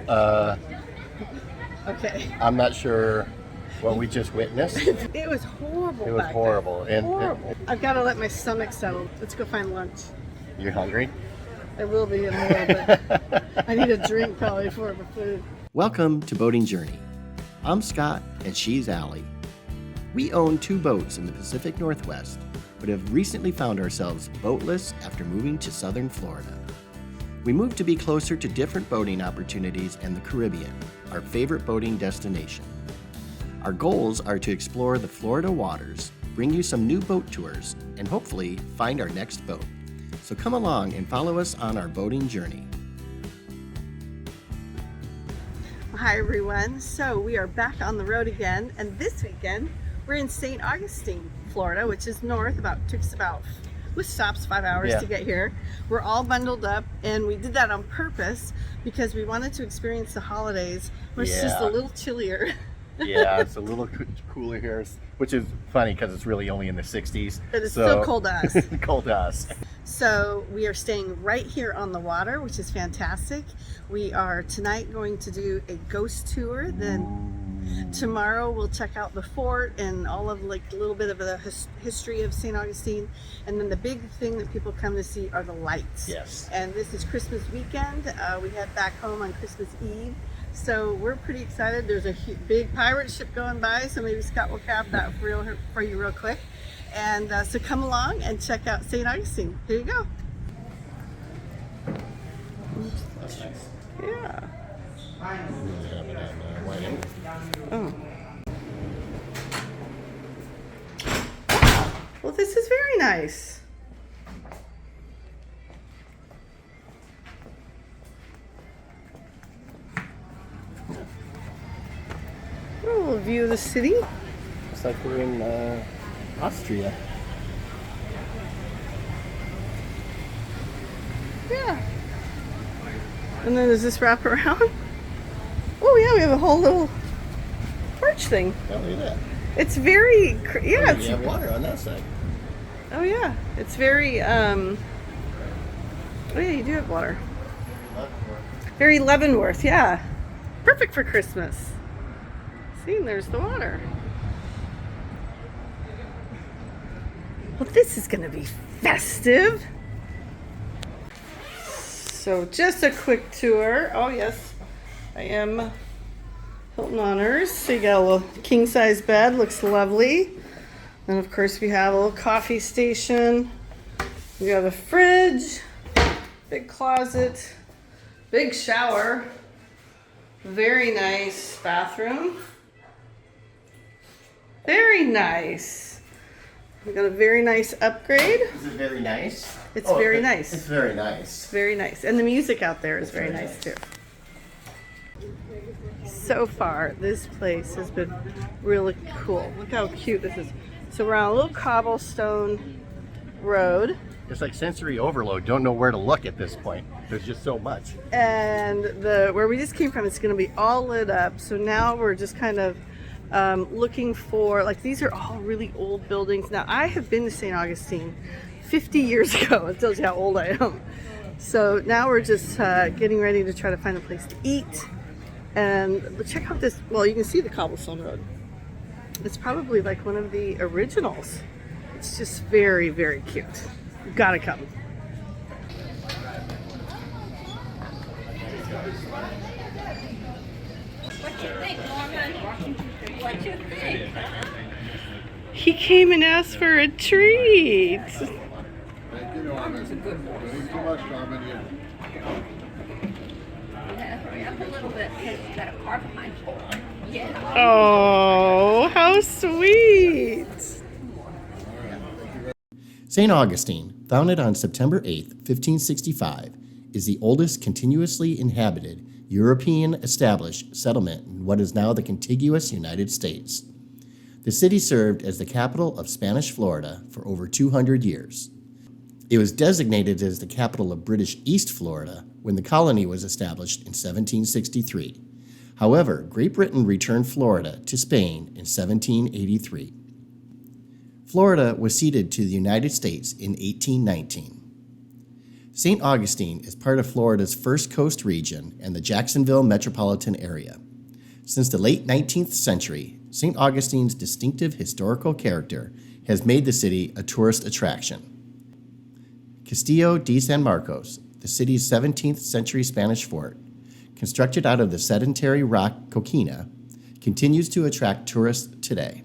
Okay. I'm not sure what we just witnessed. It was horrible. It was back horrible. then. And Horrible. I've got to let my stomach settle. Let's go find lunch. You're hungry? I will be in a little bit. I need a drink probably for the food. Welcome to Boating Journey. I'm Scott and she's Allie. We own 2 boats in the Pacific Northwest, but have recently found ourselves boatless after moving to southern Florida. We moved to be closer to different boating opportunities and the Caribbean, our favorite boating destination. Our goals are to explore the Florida waters, bring you some new boat tours, and hopefully find our next boat. So come along and follow us on our boating journey. Hi everyone. So we are back on the road again, and this weekend we're in St. Augustine, Florida, which is north. Took us about with stops 5 hours to get here. We're all bundled up, and we did that on purpose because we wanted to experience the holidays where it's just a little chillier. Yeah, it's a little cooler here, which is funny because it's really only in the 60s. But it's still cold to us. Cold to us. So we are staying right here on the water, which is fantastic. We are tonight going to do a ghost tour. Then tomorrow we'll check out the fort and all of like a little bit of the history of St. Augustine. And then the big thing that people come to see are the lights. Yes. And this is Christmas weekend. We head back home on Christmas Eve. So we're pretty excited. There's a big pirate ship going by, so maybe Scott will cap that for you real quick. And so come along and check out St. Augustine. Here you go. Yeah. Oh. Well, this is very nice. A little view of the city. It's like we're in Austria. Yeah. And then does this wrap around? Oh yeah, we have a whole little porch thing. Oh, look at that. It's very, yeah. You have water on that side. Oh yeah, it's very, oh yeah, you do have water. Very Leavenworth, yeah. Perfect for Christmas. See, and there's the water. Well, this is gonna be festive. So just a quick tour. Oh yes, I am Hilton Honors. So you got a little king size bed, looks lovely. And of course we have a little coffee station. We have a fridge, big closet, big shower, very nice bathroom. Very nice. We got a very nice upgrade. Is it very nice? It's very nice. It's very nice. Very nice. And the music out there is very nice too. So far, this place has been really cool. Look how cute this is. So we're on a little cobblestone road. It's like sensory overload. Don't know where to look at this point. There's just so much. And where we just came from, it's going to be all lit up. So now we're just kind of looking for, like, these are all really old buildings. Now, I have been to St. Augustine 50 years ago. It tells you how old I am. So now we're just getting ready to try to find a place to eat. And check out this, well, you can see the cobblestone road. It's probably like one of the originals. It's just very, very cute. You've got to come. What you think, Norman? What you think? He came and asked for a treat. Thank you, Norman. Thank you so much, Norman. You gotta hurry up a little bit because you got a car behind you. Yeah. Oh, how sweet. St. Augustine, founded on September 8, 1565, is the oldest continuously inhabited European established settlement in what is now the contiguous United States. The city served as the capital of Spanish Florida for over 200 years. It was designated as the capital of British East Florida when the colony was established in 1763. However, Great Britain returned Florida to Spain in 1783. Florida was ceded to the United States in 1819. St. Augustine is part of Florida's First Coast region and the Jacksonville metropolitan area. Since the late 19th century, St. Augustine's distinctive historical character has made the city a tourist attraction. Castillo de San Marcos, the city's 17th century Spanish fort, constructed out of the sedentary rock coquina, continues to attract tourists today.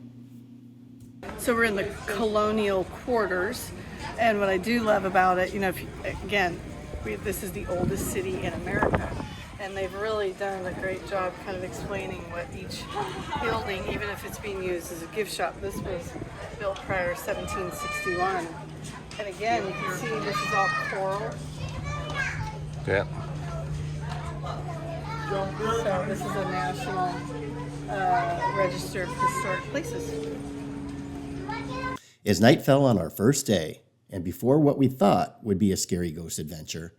So we're in the colonial quarters, and what I do love about it, this is the oldest city in America, and they've really done a great job kind of explaining what each building, even if it's being used as a gift shop, this was built prior to 1761. And again, you can see this is all coral. Yeah. So this is a national register of historic places. As night fell on our first day, and before what we thought would be a scary ghost adventure,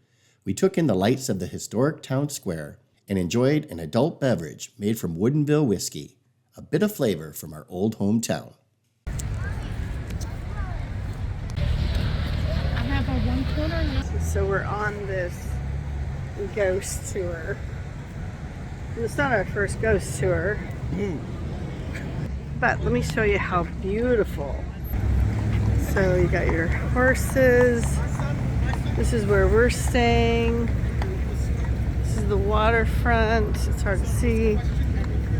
we took in the lights of the historic town square and enjoyed an adult beverage made from Woodinville whiskey, a bit of flavor from our old hometown. I have a 1/4 now. So we're on this ghost tour. It's not our first ghost tour, but let me show you how beautiful. So you got your horses. This is where we're staying. This is the waterfront. It's hard to see.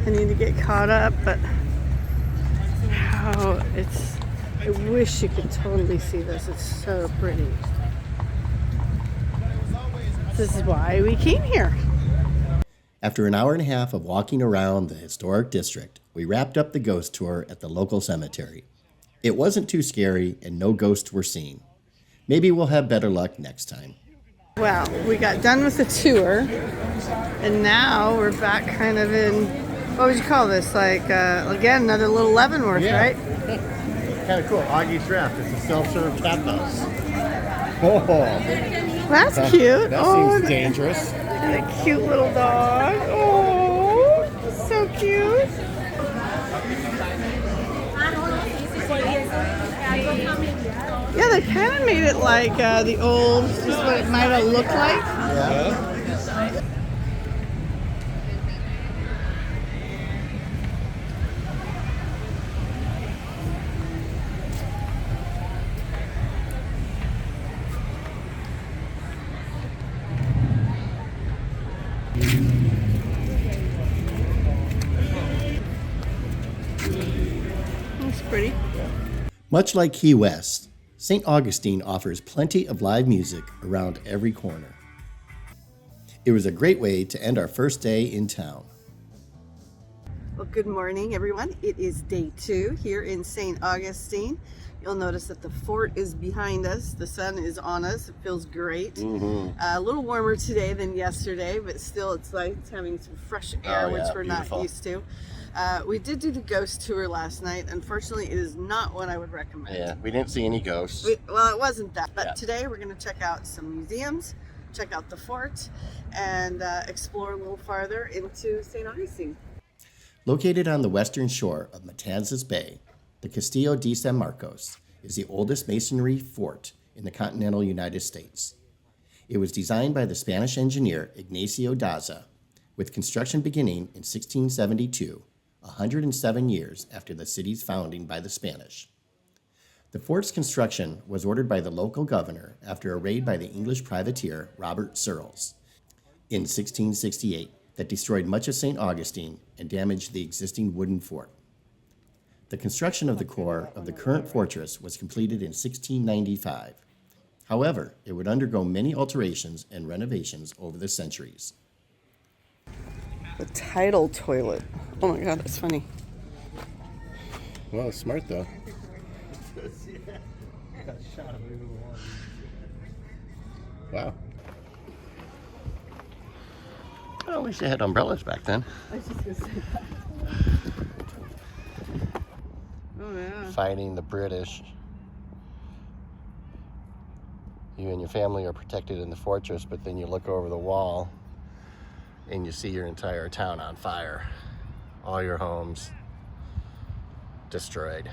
I need to get caught up, but I wish you could totally see this. It's so pretty. This is why we came here. After an hour and a half of walking around the historic district, we wrapped up the ghost tour at the local cemetery. It wasn't too scary and no ghosts were seen. Maybe we'll have better luck next time. Well, we got done with the tour, and now we're back kind of in, what would you call this? Like, again, another little Leavenworth, Yeah. right? Kind of cool. Augie's Draft. It's a self-serve tap house. Oh, That's cute. that oh, seems dangerous. and a cute little dog. Oh, so cute. Yeah, they kind of made it like the old, just what it might have looked like. Yeah. That's pretty. Much like Key West, St. Augustine offers plenty of live music around every corner. It was a great way to end our first day in town. Well, good morning, everyone. It is day 2 here in St. Augustine. You'll notice that the fort is behind us. The sun is on us. It feels great. A little warmer today than yesterday, but still it's like it's having some fresh air, which we're beautiful. not used to. We did do the ghost tour last night. Unfortunately, it is not what I would recommend. Yeah, we didn't see any ghosts. Well, it wasn't that. But Yeah. today we're going to check out some museums, check out the fort, and explore a little farther into St. Augustine. Located on the western shore of Matanzas Bay, the Castillo de San Marcos is the oldest masonry fort in the continental United States. It was designed by the Spanish engineer Ignacio Daza, with construction beginning in 1672, 107 years after the city's founding by the Spanish. The fort's construction was ordered by the local governor after a raid by the English privateer Robert Searles in 1668 that destroyed much of St. Augustine and damaged the existing wooden fort. The construction of the core of the current fortress was completed in 1695. However, it would undergo many alterations and renovations over the centuries. The tidal toilet. Oh my god, that's funny. Well, it's smart though. Wow. Well, at least they had umbrellas back then. I was just gonna say that. Oh yeah. Fighting the British. You and your family are protected in the fortress, but then you look over the wall and you see your entire town on fire. All your homes destroyed.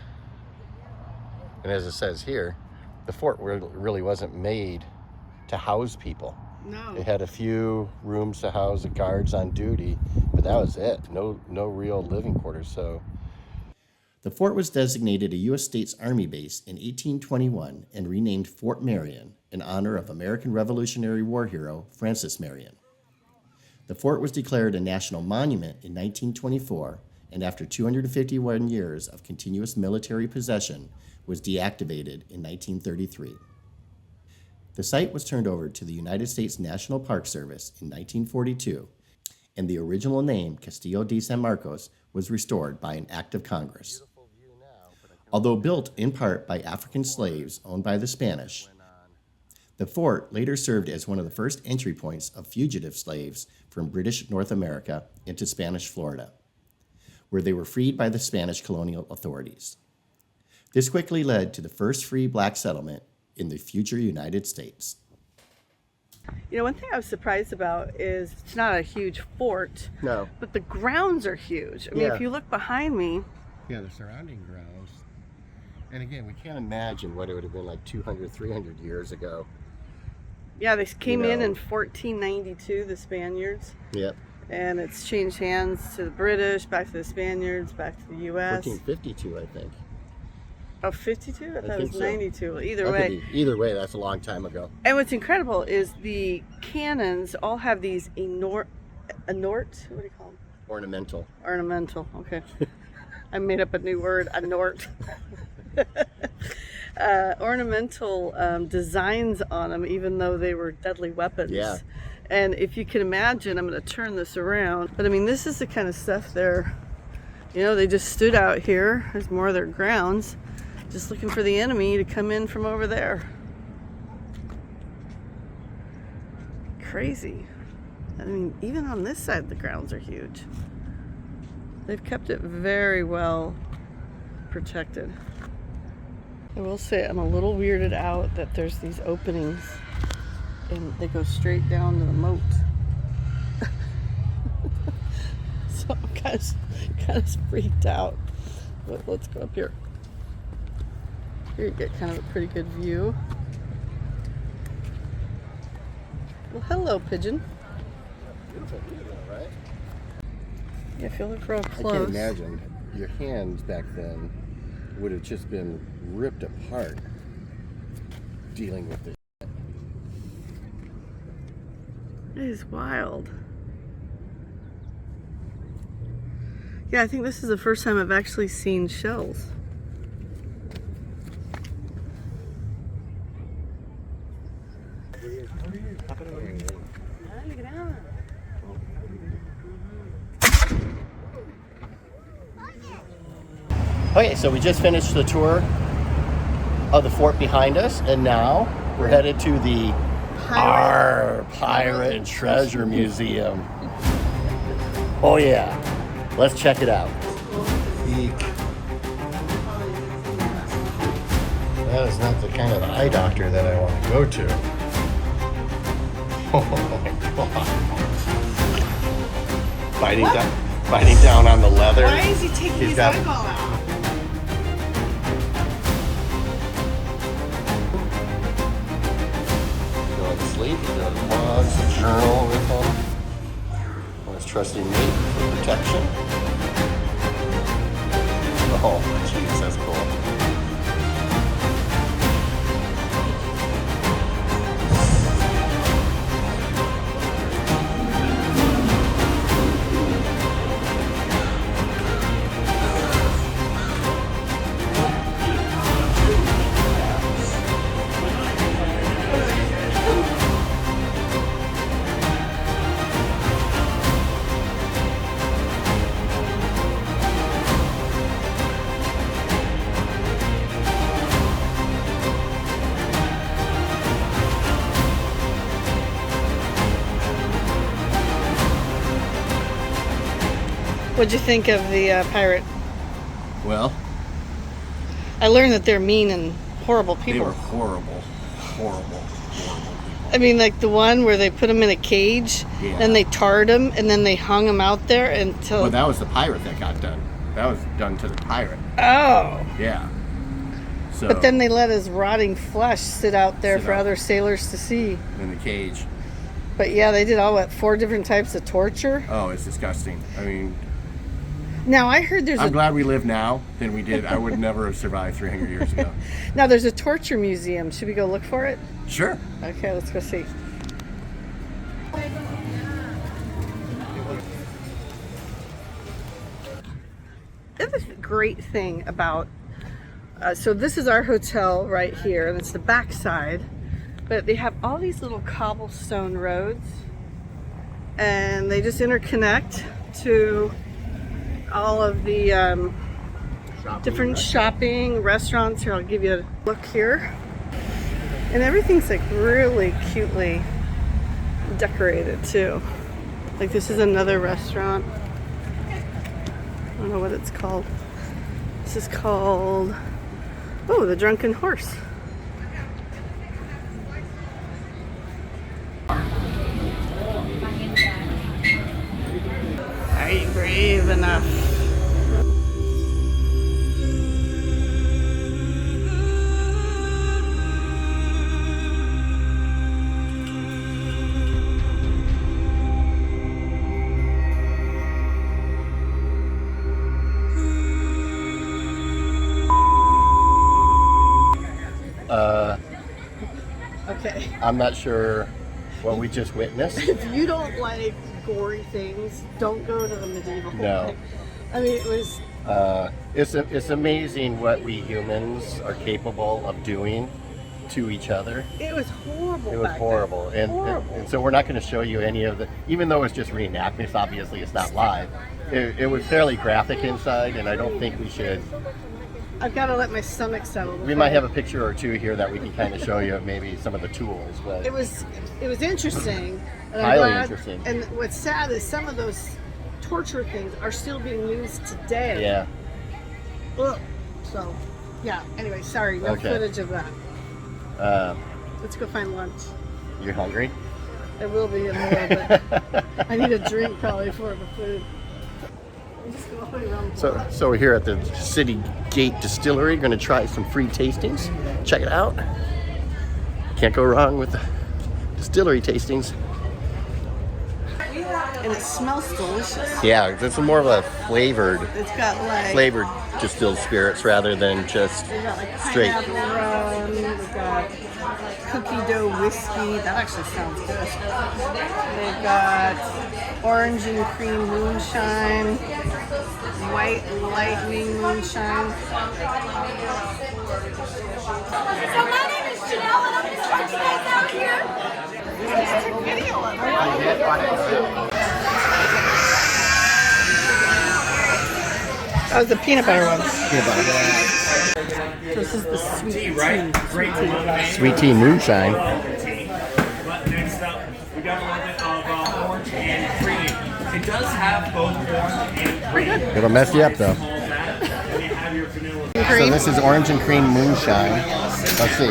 And as it says here, the fort really wasn't made to house people. No. It had a few rooms to house the guards on duty, but that was it. No real living quarters. So The fort was designated a U.S. States Army base in 1821 and renamed Fort Marion in honor of American Revolutionary War hero Francis Marion. The fort was declared a national monument in 1924, and after 251 years of continuous military possession, was deactivated in 1933. The site was turned over to the United States National Park Service in 1942, and the original name, Castillo de San Marcos, was restored by an act of Congress. Although built in part by African slaves owned by the Spanish, the fort later served as one of the first entry points of fugitive slaves from British North America into Spanish Florida, where they were freed by the Spanish colonial authorities. This quickly led to the first free black settlement in the future United States. You know, one thing I was surprised about is it's not a huge fort, no. but the grounds are huge. I mean, Yeah. if you look behind me, Yeah, the surrounding grounds. And again, we can't imagine what it would have been like 200, 300 years ago. yeah, they came in know. 1492, the Spaniards, Yep. and it's changed hands to the British, back to the Spaniards, back to the U.S. 1452, I think. Oh, 52? I thought it think was so. 92. Well, either That could way. be- either way, that's a long time ago. And what's incredible is the cannons all have these what do you call them? Ornamental. Ornamental. Okay. I made up a new word, anort. Ornamental designs on them, even though they were deadly weapons. Yeah. And if you can imagine, I'm going to turn this around, but I mean, this is the kind of stuff they just stood out here. There's more of their grounds, just looking for the enemy to come in from over there. Crazy. I mean, even on this side, the grounds are huge. They've kept it very well protected. I will say I'm a little weirded out that there's these openings and they go straight down to the moat. So I'm kind of freaked out. But let's go up here. Here you get kind of a pretty good view. Well, hello, pigeon. Beautiful view though, right? Yeah, if you look real I close. can't imagine your hands back then would have just been ripped apart dealing with this. It is wild. Yeah, I think this is the first time I've actually seen shells. Okay, so we just finished the tour of the fort behind us, and now we're headed to the Pirate Treasure Museum. Oh yeah, let's check it out. Eek. That is not the kind of eye doctor that I want to go to. Oh my god. Biting down on the leather. Why is he taking He's his got- eyeball out? Going to sleep, he's got a log, a journal with him. And his trusty mate for protection. Oh, jeez, that's cool. What'd you think of the pirate? Well, I learned that they're mean and horrible they people. were horrible. I mean, like the one where they put him in a cage, Yeah. and they tarred him, and then they hung him out there until. Well, that was the pirate that got done. That was done to the pirate. Oh. Yeah. So But then they let his rotting flesh sit out there Sit for out. other sailors to see. in the cage. But yeah, they did all, what, 4 different types of torture? Oh, it's disgusting. I mean, Now, I heard there's I'm glad we live now than we did. I would never have survived 300 years ago. Now there's a torture museum. Should we go look for it? Sure. Okay, let's go see. The other great thing about, so this is our hotel right here, and it's the back side, but they have all these little cobblestone roads, and they just interconnect to all of the different shopping, restaurants. Here, I'll give you a look here. And everything's like really cutely decorated too. Like this is another restaurant. I don't know what it's called. This is called, oh, the Drunken Horse. Are you brave enough? Okay. I'm not sure what we just witnessed. If you don't like gory things, don't go to the medieval. No. I mean, it was. It's amazing what we humans are capable of doing to each other. It was horrible. It was back horrible. then. And, Horrible. and so we're not going to show you any of the, even though it's just reenactments, obviously it's not live. It was fairly graphic inside, and I don't think we should. I've got to let my stomach settle. We might have a picture or two here that we can kind of show you of maybe some of the tools. But It was interesting. And I'm Highly glad- interesting. And what's sad is some of those torture things are still being used today. yeah. Ugh. So, yeah. Anyway, sorry, no Okay. footage of that. Um, Let's go find lunch. you're hungry? I will be in a little bit. I need a drink probably for the food. I'm just going around the block. So we're here at the City Gate Distillery. Going to try some free tastings. Check it out. Can't go wrong with the distillery tastings. And it smells delicious. Yeah, it's more of a flavored It's got distilled spirits rather than just we got like straight. pineapple rum, we've got cookie dough whiskey. That actually sounds good. They've got orange and cream moonshine, white lightning moonshine. So my name is Janelle, and I'm going to start you guys out here. That was the peanut butter one. Peanut butter. This is the sweet tea. Sweet tea moonshine. But next up, we got a little bit of orange and cream. It does have both orange and cream. It'll mess you up though. Hold that, and you have your vanilla. So this is orange and cream moonshine. Let's see.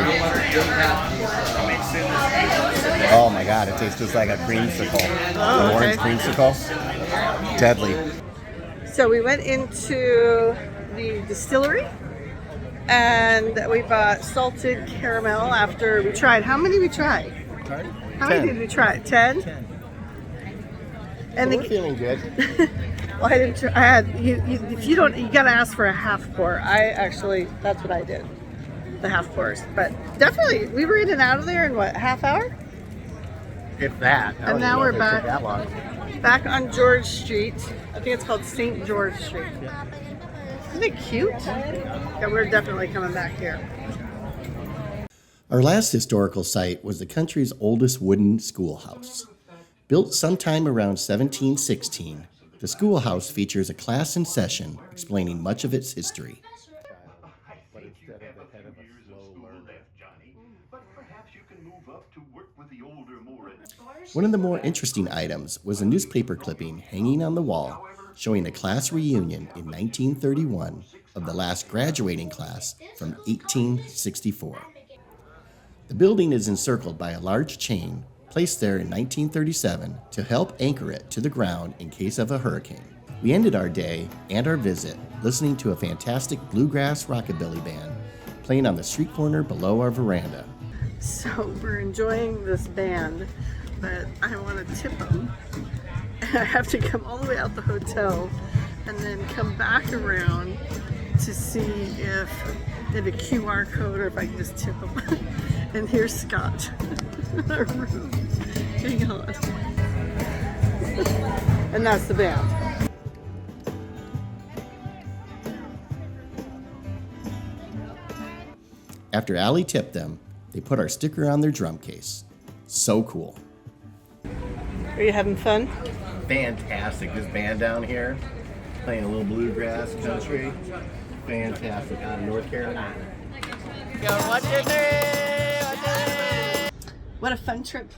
Oh my god, it tastes just like a creamsicle. An orange creamsicle. Deadly. So we went into the distillery and we bought salted caramel after we tried. How many we tried? How many 10. did we try? 10? And We're feeling good. well, I didn't. I had if you don't, you gotta ask for a half pour. That's what I did, the half pours. But definitely, we were in and out of there in what, half hour? If that. I don't And now even we're know if it took back. that long. Back on George Street. I think it's called St. George Street. Isn't it cute? Yeah, we're definitely coming back here. Our last historical site was the country's oldest wooden schoolhouse. Built sometime around 1716, the schoolhouse features a class in session explaining much of its history. One of the more interesting items was a newspaper clipping hanging on the wall showing a class reunion in 1931 of the last graduating class from 1864. The building is encircled by a large chain placed there in 1937 to help anchor it to the ground in case of a hurricane. We ended our day and our visit listening to a fantastic bluegrass rockabilly band playing on the street corner below our veranda. So we're enjoying this band, but I want to tip them. I have to come all the way out the hotel and then come back around to see if they have a QR code or if I can just tip them. And here's Scott. Our room. Hang on. And that's the band. After Allie tipped them, they put our sticker on their drum case. So cool. Are you having fun? Fantastic. This band down here playing a little bluegrass country. Fantastic. Out of North Carolina. What a fun trip.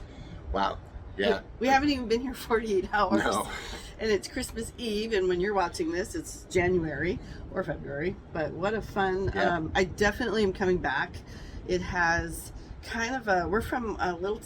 Wow. Yeah. We haven't even been here 48 hours. No. And it's Christmas Eve, and when you're watching this, it's January or February. But what a fun, Yeah. I definitely am coming back. It has kind of a, we're from a little,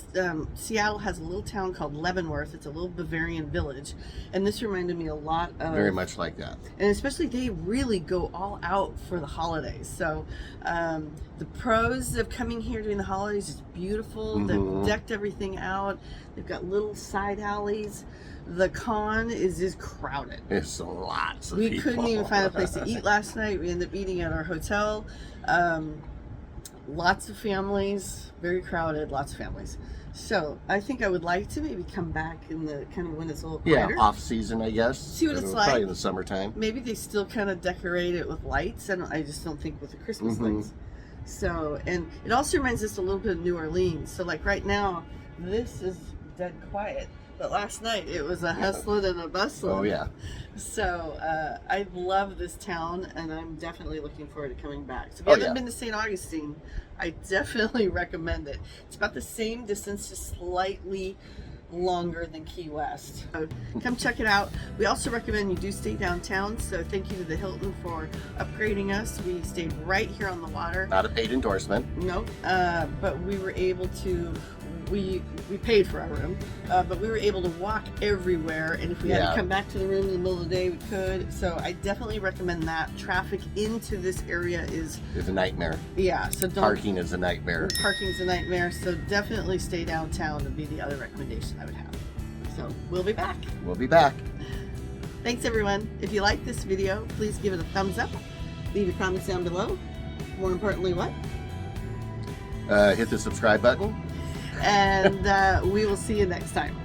Seattle has a little town called Leavenworth. It's a little Bavarian village. And this reminded me a lot of. Very much like that. And especially they really go all out for the holidays. So the pros of coming here during the holidays is beautiful. They've decked everything out. They've got little side alleys. The con is just crowded. It's lots of We people. couldn't even find a place to eat last night. We ended up eating at our hotel. Lots of families, very crowded, lots of families. So I think I would like to maybe come back in the kind of when it's a little quieter. Yeah, off season, I guess. See what it's Probably like. in the summertime. Maybe they still kind of decorate it with lights. I just don't think with the Christmas lights. So, and it also reminds us a little bit of New Orleans. So like right now, this is dead quiet. But last night it was a hustling and a bustling. Oh yeah. So I love this town, and I'm definitely looking forward to coming back. So if you Oh, haven't yeah. been to St. Augustine, I definitely recommend it. It's about the same distance, just slightly longer than Key West. So come check it out. We also recommend you do stay downtown. So thank you to the Hilton for upgrading us. We stayed right here on the water. Not a paid endorsement. Nope. But we were able to. We paid for our room, but we were able to walk everywhere, and if we had Yeah. to come back to the room in the middle of the day, we could. So I definitely recommend that. Traffic into this area is, It's a nightmare. yeah, so don't. Parking is a nightmare. Parking's a nightmare, so definitely stay downtown would be the other recommendation I would have. So we'll be back. We'll be back. Thanks everyone. If you like this video, please give it a thumbs up. Leave your comments down below. More importantly, what? Hit the subscribe button. And we will see you next time.